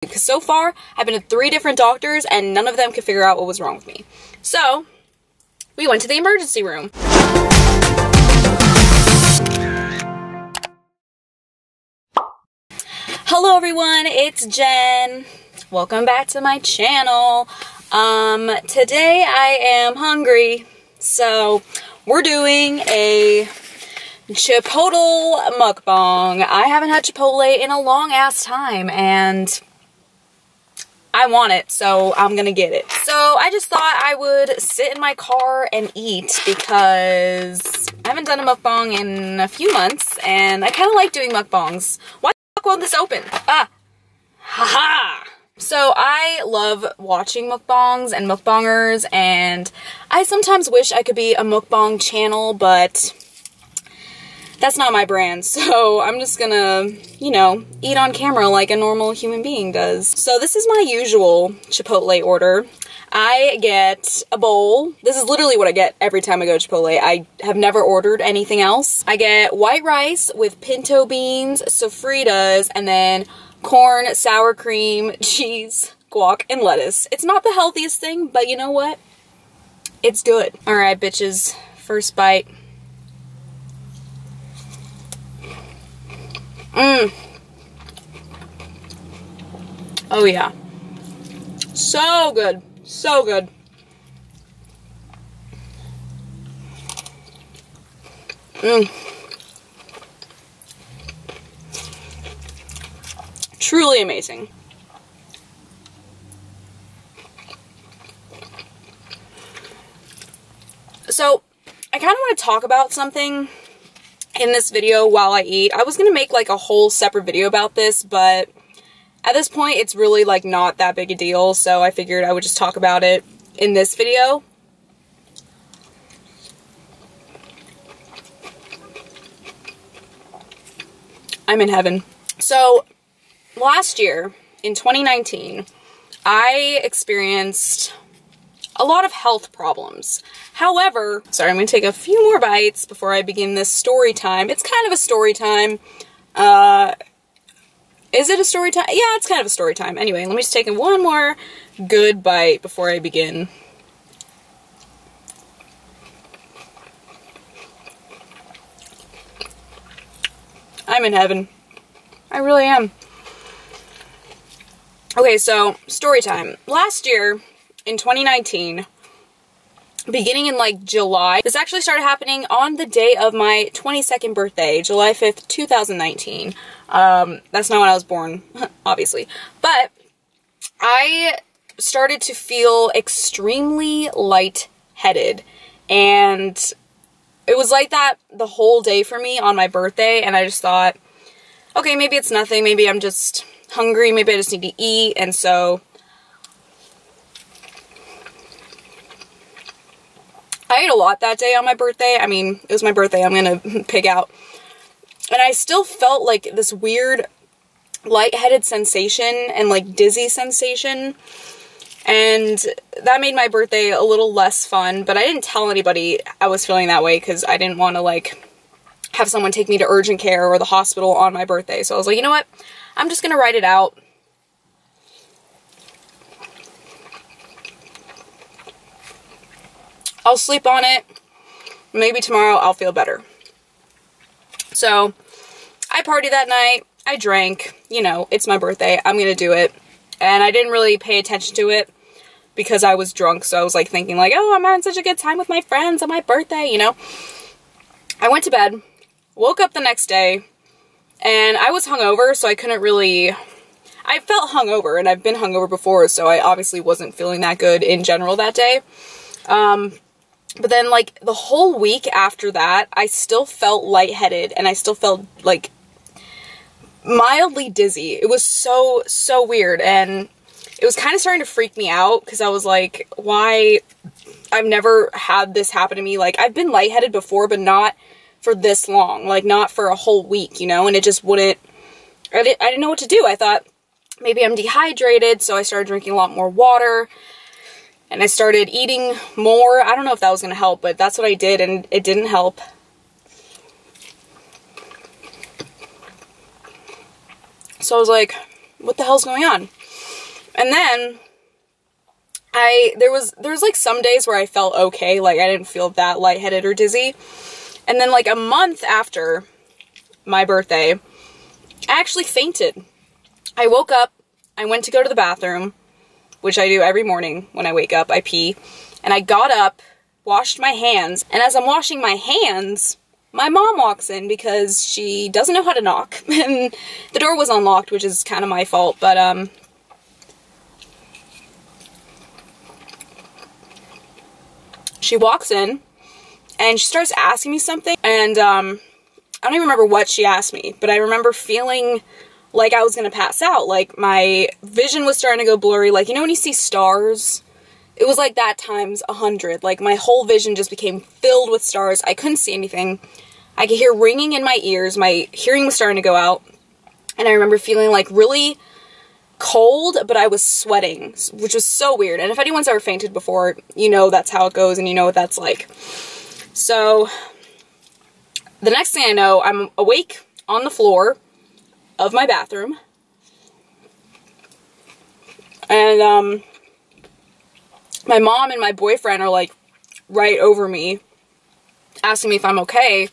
because so far I've been to 3 different doctors and none of them could figure out what was wrong with me. So we went to the emergency room. Hello everyone, it's Jen. Welcome back to my channel. Today I am hungry, so we're doing a Chipotle mukbang. I haven't had Chipotle in a long ass time and I want it, so I'm gonna get it. So I just thought I would sit in my car and eat because I haven't done a mukbang in a few months and I kind of like doing mukbangs. Why the fuck won't this open? Ah! Haha! So I love watching mukbangs and mukbangers, and I sometimes wish I could be a mukbang channel, but that's not my brand, so I'm just gonna, you know, eat on camera like a normal human being does. So this is my usual Chipotle order. I get a bowl. This is literally what I get every time I go to Chipotle. I have never ordered anything else. I get white rice with pinto beans, sofritas, and then corn, sour cream, cheese, guac, and lettuce. It's not the healthiest thing, but you know what? It's good. Alright, bitches. First bite. Oh yeah. So good. So good. Truly amazing. So, I kind of want to talk about something in this video while I eat. I was going to make like a whole separate video about this, but at this point it's really like not that big a deal, so I figured I would just talk about it in this video. I'm in heaven. So, last year, in 2019, I experienced a lot of health problems. However, sorry, I'm gonna take a few more bites before I begin this story time. It's kind of a story time. Is it a story time? Yeah, it's kind of a story time. Anyway, let me just take one more good bite before I begin. I'm in heaven. I really am. Okay, so, story time. Last year, in 2019, beginning in like July, this actually started happening on the day of my 22nd birthday, July 5th, 2019. That's not when I was born, obviously. But I started to feel extremely lightheaded, and it was like that the whole day for me on my birthday, and I just thought, okay, maybe it's nothing, maybe I'm just hungry, maybe I just need to eat, and so I ate a lot that day on my birthday. I mean, it was my birthday, I'm gonna pig out. And I still felt like this weird lightheaded sensation and like dizzy sensation, and that made my birthday a little less fun, but I didn't tell anybody I was feeling that way because I didn't want to like have someone take me to urgent care or the hospital on my birthday. So I was like, you know what? I'm just gonna write it out. I'll sleep on it. Maybe tomorrow I'll feel better. So, I partied that night. I drank. You know, it's my birthday. I'm gonna do it. And I didn't really pay attention to it because I was drunk. So I was like thinking like, oh, I'm having such a good time with my friends on my birthday, you know. I went to bed. Woke up the next day. And I was hungover, so I couldn't really... I felt hungover, and I've been hungover before, so I obviously wasn't feeling that good in general that day. But then, like, the whole week after that, I still felt lightheaded, and I still felt, like, mildly dizzy. It was so, so weird, and it was kind of starting to freak me out, because I was like, why? I've never had this happen to me. Like, I've been lightheaded before, but not for this long. Like, not for a whole week, you know? And it just wouldn't... I didn't know what to do. I thought, maybe I'm dehydrated, so I started drinking a lot more water. And I started eating more. I don't know if that was going to help, but that's what I did, and it didn't help. So I was like, what the hell's going on? And then there was like some days where I felt okay, like I didn't feel that lightheaded or dizzy. And then like a month after my birthday, I actually fainted. I woke up, I went to go to the bathroom, which I do every morning when I wake up, I pee, and I got up, washed my hands, and as I'm washing my hands, my mom walks in because she doesn't know how to knock, and the door was unlocked, which is kind of my fault, but, she walks in, and she starts asking me something, and, I don't even remember what she asked me, but I remember feeling like I was gonna pass out, like my vision was starting to go blurry, like, you know when you see stars? It was like that times 100, like my whole vision just became filled with stars. I couldn't see anything. I could hear ringing in my ears, my hearing was starting to go out, and I remember feeling like really cold, but I was sweating, which was so weird. And if anyone's ever fainted before, you know that's how it goes and you know what that's like. So the next thing I know, I'm awake on the floor of my bathroom, and my mom and my boyfriend are like right over me asking me if I'm okay,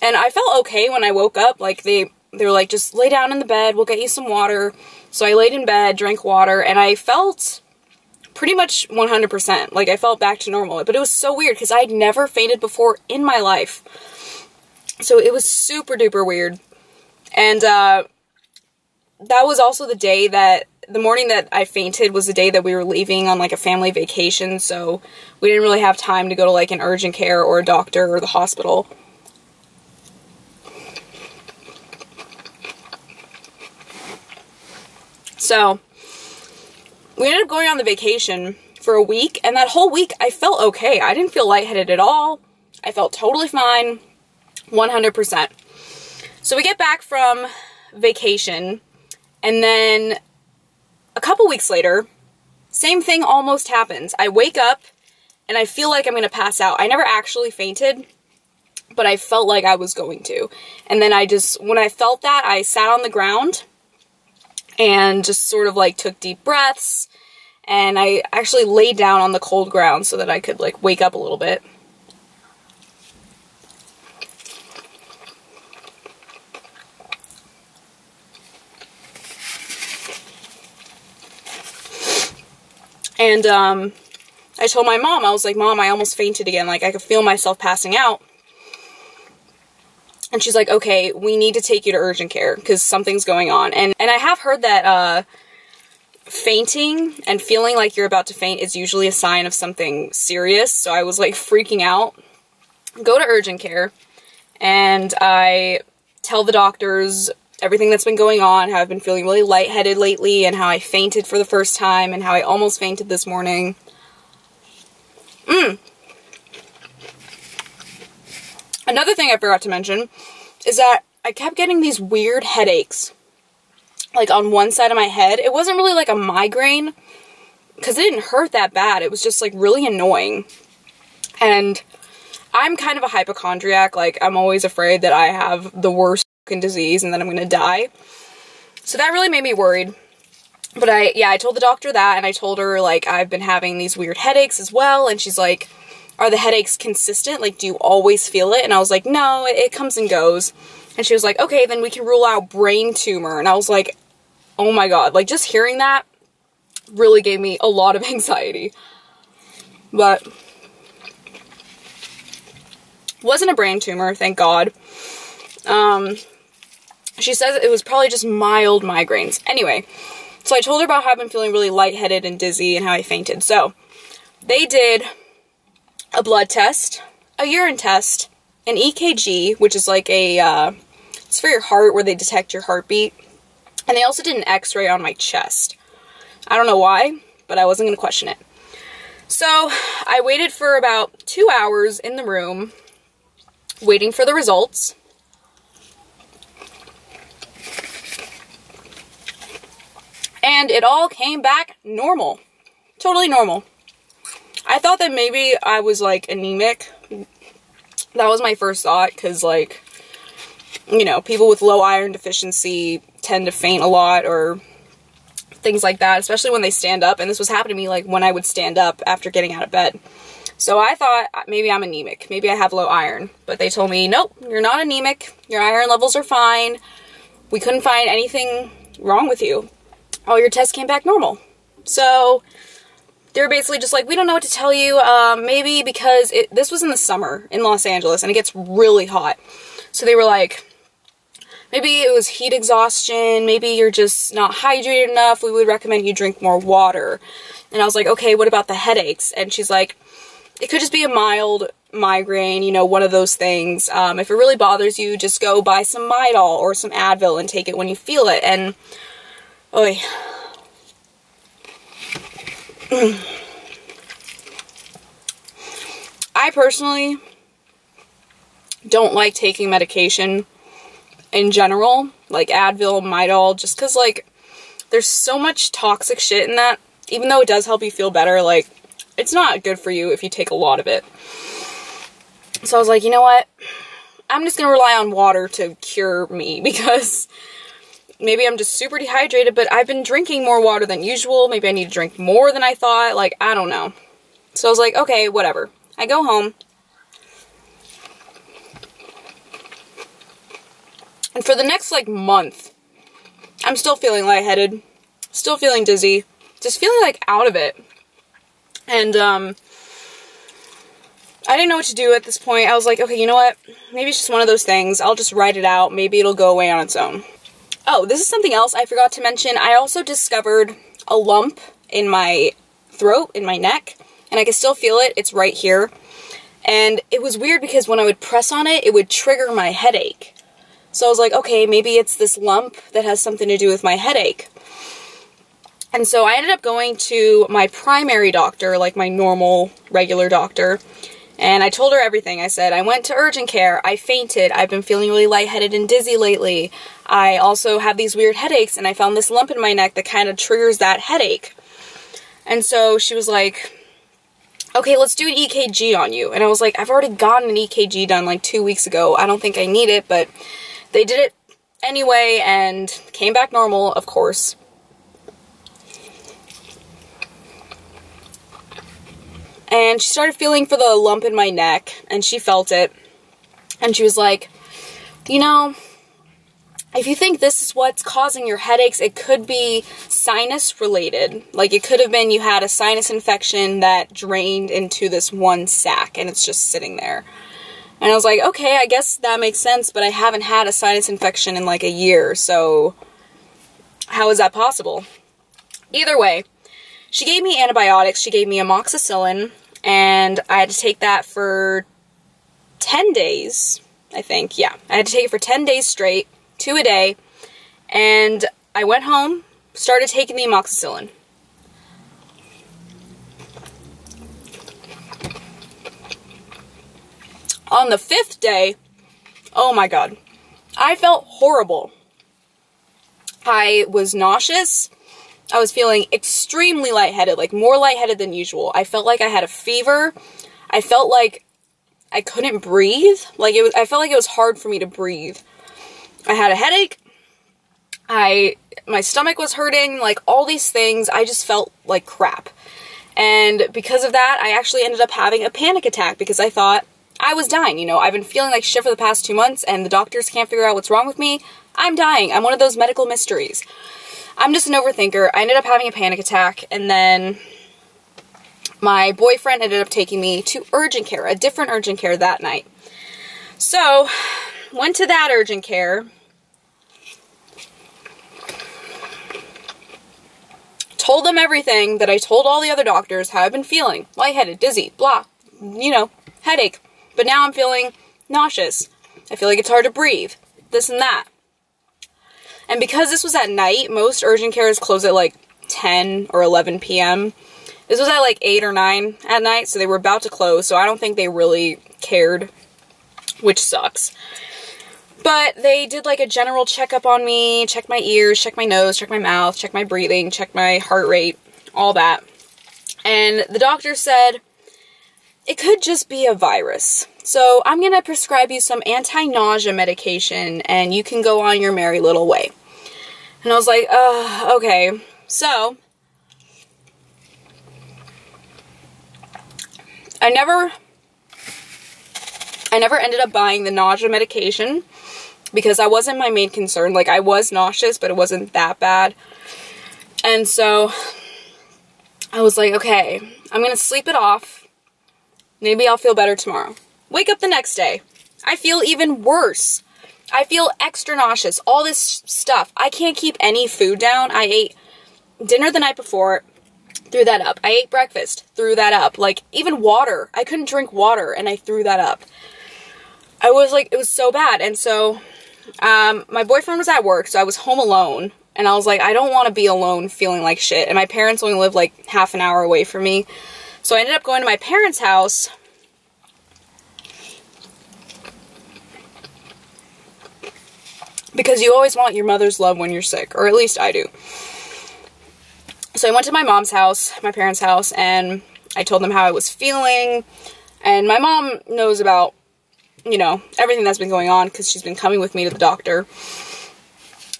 and I felt okay when I woke up. Like they were like, just lay down in the bed, we'll get you some water. So I laid in bed, drank water, and I felt pretty much 100%, like I felt back to normal. But it was so weird because I'd never fainted before in my life, so it was super duper weird. And that was also the morning that I fainted was the day that we were leaving on like a family vacation, so we didn't really have time to go to like an urgent care or a doctor or the hospital. So we ended up going on the vacation for a week, and that whole week I felt okay. I didn't feel lightheaded at all. I felt totally fine, 100%. So we get back from vacation, and then a couple weeks later, same thing almost happens. I wake up, and I feel like I'm going to pass out. I never actually fainted, but I felt like I was going to. And then when I felt that, I sat on the ground, and just sort of like took deep breaths, and I actually laid down on the cold ground so that I could like wake up a little bit. And, I told my mom, I was like, Mom, I almost fainted again. Like, I could feel myself passing out. And she's like, okay, we need to take you to urgent care because something's going on. And I have heard that, fainting and feeling like you're about to faint is usually a sign of something serious. So I was like freaking out. Go to urgent care, and I tell the doctors everything that's been going on, how I've been feeling really lightheaded lately, and how I fainted for the first time, and how I almost fainted this morning. Another thing I forgot to mention is that I kept getting these weird headaches, like on one side of my head. It wasn't really like a migraine, because it didn't hurt that bad. It was just like really annoying. And I'm kind of a hypochondriac. Like, I'm always afraid that I have the worst disease and then I'm gonna die. So that really made me worried. But I told the doctor that, and I told her, like, I've been having these weird headaches as well, and she's like, are the headaches consistent? Like, do you always feel it? And I was like, no, it comes and goes. And she was like, okay, then we can rule out brain tumor. And I was like, oh my god, like, just hearing that really gave me a lot of anxiety. But wasn't a brain tumor, thank God. She says it was probably just mild migraines. Anyway, so I told her about how I've been feeling really lightheaded and dizzy and how I fainted. So they did a blood test, a urine test, an EKG, which is like a, it's for your heart where they detect your heartbeat. And they also did an x-ray on my chest. I don't know why, but I wasn't going to question it. So I waited for about 2 hours in the room, waiting for the results. And it all came back normal. Totally normal. I thought that maybe I was, like, anemic. That was my first thought, because, like, you know, people with low iron deficiency tend to faint a lot or things like that, especially when they stand up. And this was happening to me like when I would stand up after getting out of bed. So I thought maybe I'm anemic. Maybe I have low iron. But they told me, nope, you're not anemic. Your iron levels are fine. We couldn't find anything wrong with you. All your tests came back normal. So they were basically just like, we don't know what to tell you. Maybe because this was in the summer in Los Angeles and it gets really hot. So they were like, maybe it was heat exhaustion. Maybe you're just not hydrated enough. We would recommend you drink more water. And I was like, okay, what about the headaches? And she's like, it could just be a mild migraine, you know, one of those things. If it really bothers you, just go buy some Midol or some Advil and take it when you feel it. And, oy. I personally don't like taking medication in general, like Advil, Midol, just because, like, there's so much toxic shit in that. Even though it does help you feel better, like, it's not good for you if you take a lot of it. So I was like, you know what? I'm just gonna rely on water to cure me, because maybe I'm just super dehydrated, but I've been drinking more water than usual. Maybe I need to drink more than I thought. Like, I don't know. So I was like, okay, whatever. I go home. And for the next, like, month, I'm still feeling lightheaded. Still feeling dizzy. Just feeling, like, out of it. And, I didn't know what to do at this point. I was like, okay, you know what? Maybe it's just one of those things. I'll just write it out. Maybe it'll go away on its own. Oh, this is something else I forgot to mention. I also discovered a lump in my throat, in my neck, and I can still feel it. It's right here. And it was weird because when I would press on it, it would trigger my headache. So I was like, okay, maybe it's this lump that has something to do with my headache. And so I ended up going to my primary doctor, like my normal, regular doctor, and I told her everything. I said, I went to urgent care, I fainted, I've been feeling really lightheaded and dizzy lately. I also have these weird headaches, and I found this lump in my neck that kind of triggers that headache. And so she was like, okay, let's do an EKG on you. And I was like, I've already gotten an EKG done like 2 weeks ago. I don't think I need it, but they did it anyway and came back normal, of course. And she started feeling for the lump in my neck, and she felt it. And she was like, you know, if you think this is what's causing your headaches, it could be sinus related. Like, it could have been you had a sinus infection that drained into this one sac, and it's just sitting there. And I was like, okay, I guess that makes sense, but I haven't had a sinus infection in like a year, so how is that possible? Either way, she gave me antibiotics. She gave me amoxicillin, and I had to take that for 10 days, I think. Yeah, I had to take it for 10 days straight, 2 a day, and I went home, started taking the amoxicillin. On the 5th day, oh my god, I felt horrible. I was nauseous. I was feeling extremely lightheaded, like more lightheaded than usual. I felt like I had a fever. I felt like I couldn't breathe. Like I felt like it was hard for me to breathe. I had a headache. My stomach was hurting, like all these things. I just felt like crap. And because of that, I actually ended up having a panic attack because I thought I was dying. You know, I've been feeling like shit for the past 2 months and the doctors can't figure out what's wrong with me. I'm dying. I'm one of those medical mysteries. I'm just an overthinker. I ended up having a panic attack, and then my boyfriend ended up taking me to urgent care, a different urgent care that night. So, went to that urgent care. Told them everything that I told all the other doctors, how I've been feeling. Lightheaded, dizzy, blah, you know, headache. But now I'm feeling nauseous. I feel like it's hard to breathe. This and that. And because this was at night, most urgent cares close at like 10 or 11 p.m. This was at like 8 or 9 at night, so they were about to close, so I don't think they really cared, which sucks. But they did like a general checkup on me, checked my ears, checked my nose, checked my mouth, checked my breathing, checked my heart rate, all that. And the doctor said, it could just be a virus. So I'm going to prescribe you some anti-nausea medication and you can go on your merry little way. And I was like, okay. So, I never ended up buying the nausea medication because that wasn't my main concern. Like, I was nauseous, but it wasn't that bad. And so, I was like, okay, I'm gonna sleep it off. Maybe I'll feel better tomorrow. Wake up the next day. I feel even worse. I feel extra nauseous. All this stuff. I can't keep any food down. I ate dinner the night before, threw that up. I ate breakfast, threw that up. Like, even water. I couldn't drink water, and I threw that up. I was like, it was so bad. And so, my boyfriend was at work, so I was home alone. And I was like, I don't want to be alone feeling like shit. And my parents only live like half an hour away from me. So I ended up going to my parents' house. Because you always want your mother's love when you're sick. Or at least I do. So I went to my mom's house, my parents' house, and I told them how I was feeling. And my mom knows about, you know, everything that's been going on because she's been coming with me to the doctor.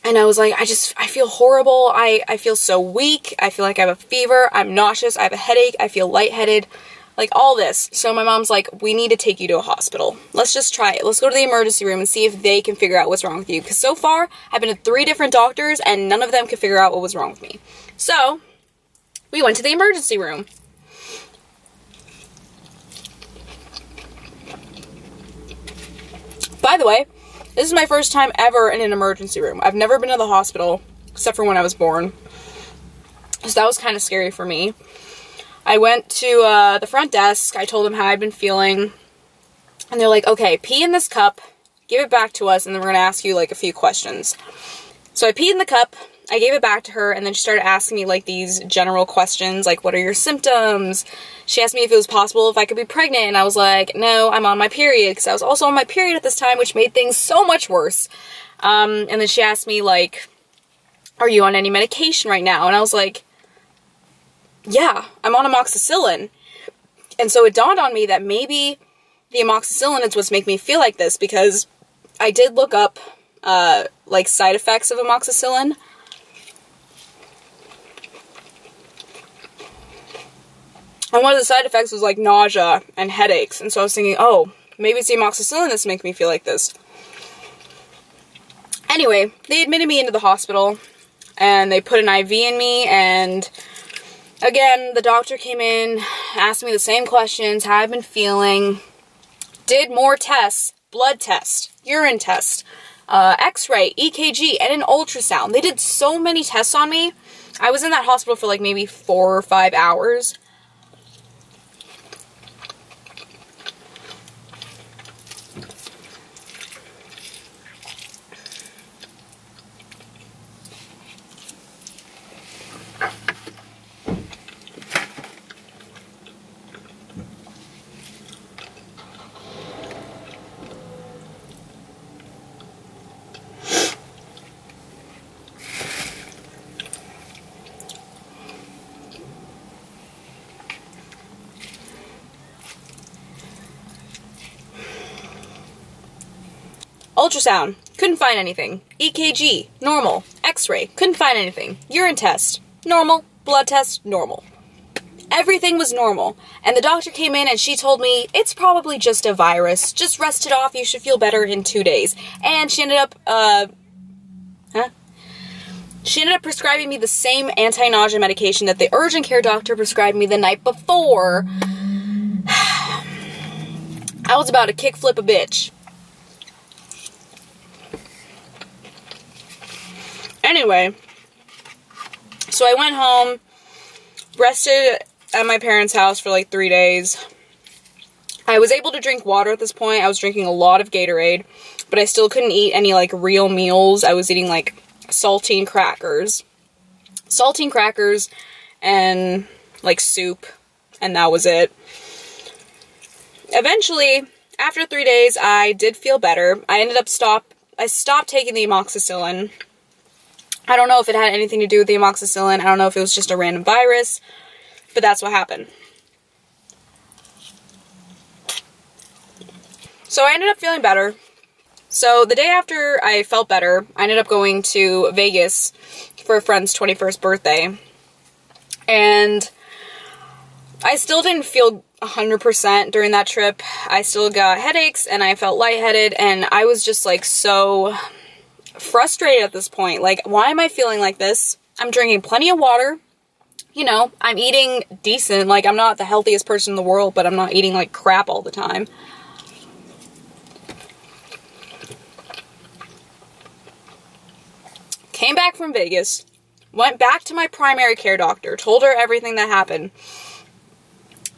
And I was like, I feel horrible. I feel so weak. I feel like I have a fever. I'm nauseous. I have a headache. I feel lightheaded. Like, all this. So my mom's like, we need to take you to a hospital. Let's just try it. Let's go to the emergency room and see if they can figure out what's wrong with you. Because so far, I've been to 3 different doctors and none of them could figure out what was wrong with me. So, we went to the emergency room. By the way, this is my first time ever in an emergency room. I've never been to the hospital, except for when I was born. So that was kind of scary for me. I went to the front desk. I told them how I'd been feeling. And they're like, okay, pee in this cup, give it back to us, and then we're going to ask you, like, a few questions. So I peed in the cup. I gave it back to her, and then she started asking me, like, these general questions, like, what are your symptoms? She asked me if it was possible if I could be pregnant, and I was like, no, I'm on my period, because I was also on my period at this time, which made things so much worse. And then she asked me, like, are you on any medication right now? And I was like, yeah, I'm on amoxicillin. And so it dawned on me that maybe the amoxicillin is what's making me feel like this, because I did look up, like, side effects of amoxicillin. And one of the side effects was, like, nausea and headaches. And so I was thinking, oh, maybe it's the amoxicillin that's making me feel like this. Anyway, they admitted me into the hospital. And they put an IV in me. And, again, the doctor came in, asked me the same questions, how I've been feeling. Did more tests, blood test, urine test, x-ray, EKG, and an ultrasound. They did so many tests on me. I was in that hospital for, like, maybe 4 or 5 hours. Ultrasound, couldn't find anything. EKG, normal. X-ray, couldn't find anything. Urine test, normal. Blood test, normal. Everything was normal. And the doctor came in and she told me, it's probably just a virus. Just rest it off, you should feel better in 2 days. And she ended up, She ended up prescribing me the same anti-nausea medication that the urgent care doctor prescribed me the night before. I was about to kickflip a bitch. Anyway, so I went home, rested at my parents' house for like 3 days. I was able to drink water at this point. I was drinking a lot of Gatorade, but I still couldn't eat any like real meals. I was eating like saltine crackers and like soup, and that was it. Eventually, after 3 days, I did feel better. I stopped taking the amoxicillin. I don't know if it had anything to do with the amoxicillin. I don't know if it was just a random virus, but that's what happened. So I ended up feeling better. So the day after I felt better, I ended up going to Vegas for a friend's 21st birthday. And I still didn't feel 100% during that trip. I still got headaches and I felt lightheaded, and I was just like so frustrated at this point. Like, why am I feeling like this? I'm drinking plenty of water. You know, I'm eating decent. Like, I'm not the healthiest person in the world, but I'm not eating like crap all the time. Came back from Vegas, went back to my primary care doctor, told her everything that happened.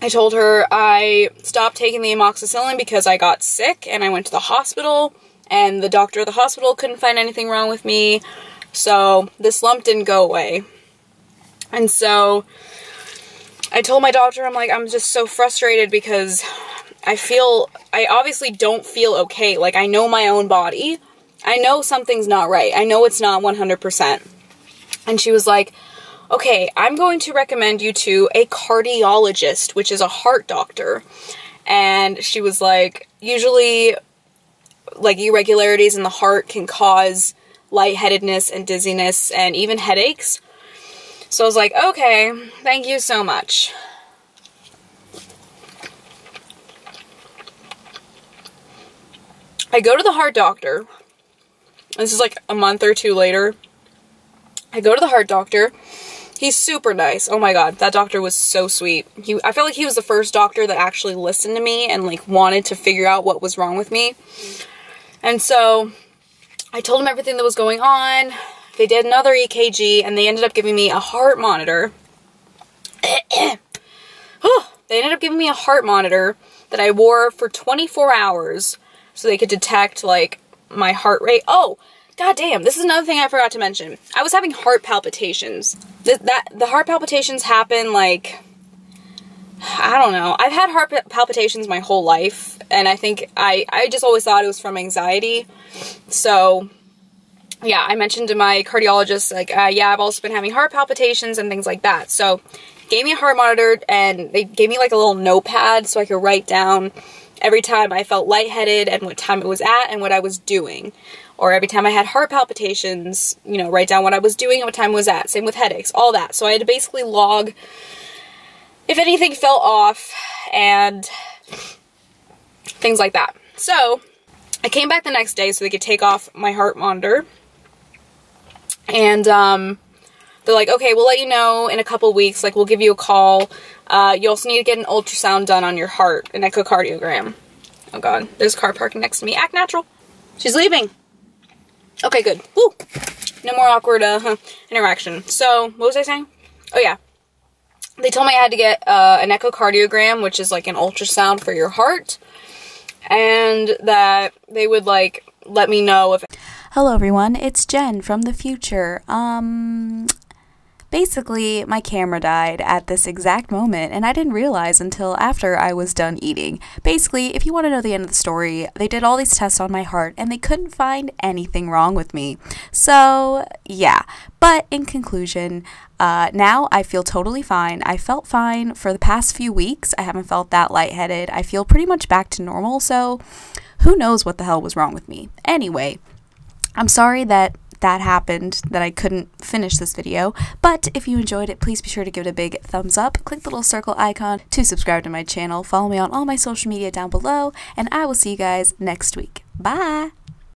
I told her I stopped taking the amoxicillin because I got sick and I went to the hospital, and the doctor at the hospital couldn't find anything wrong with me, so this lump didn't go away. And so I told my doctor, I'm like, I'm just so frustrated because I obviously don't feel okay. Like, I know my own body. I know something's not right. I know it's not 100%. And she was like, okay, I'm going to recommend you to a cardiologist, which is a heart doctor. And she was like, usually, like, irregularities in the heart can cause lightheadedness and dizziness and even headaches. So I was like, okay, thank you so much. I go to the heart doctor. This is like a month or two later. I go to the heart doctor. He's super nice. Oh my god, that doctor was so sweet. I felt like he was the first doctor that actually listened to me and like wanted to figure out what was wrong with me. And so I told him everything that was going on. They did another EKG and they ended up giving me a heart monitor. They ended up giving me a heart monitor that I wore for 24 hours so they could detect like my heart rate. Oh, goddamn, this is another thing I forgot to mention. I was having heart palpitations. The heart palpitations happen like, I don't know. I've had heart palpitations my whole life, and I think I just always thought it was from anxiety. So yeah, I mentioned to my cardiologist, like, yeah, I've also been having heart palpitations and things like that. So gave me a heart monitor, and they gave me like a little notepad so I could write down every time I felt lightheaded and what time it was at and what I was doing. Or every time I had heart palpitations, you know, write down what I was doing and what time it was at. Same with headaches, all that. So I had to basically log if anything fell off and things like that. So I came back the next day so they could take off my heart monitor. And they're like, okay, we'll let you know in a couple weeks. Like, we'll give you a call. You also need to get an ultrasound done on your heart, an echocardiogram. Oh god, there's a car parking next to me. Act natural. She's leaving. Okay, good. Woo! No more awkward interaction. So, what was I saying? Oh yeah. They told me I had to get an echocardiogram, which is like an ultrasound for your heart. And that they would like let me know if... Hello everyone, it's Jen from the future. Basically, my camera died at this exact moment, and I didn't realize until after I was done eating. Basically, if you want to know the end of the story, they did all these tests on my heart, and they couldn't find anything wrong with me. So, yeah. But in conclusion, now I feel totally fine. I felt fine for the past few weeks. I haven't felt that lightheaded. I feel pretty much back to normal, so who knows what the hell was wrong with me. Anyway, I'm sorry that happened, that I couldn't finish this video, but if you enjoyed it, please be sure to give it a big thumbs up, click the little circle icon to subscribe to my channel, follow me on all my social media down below, and I will see you guys next week. Bye!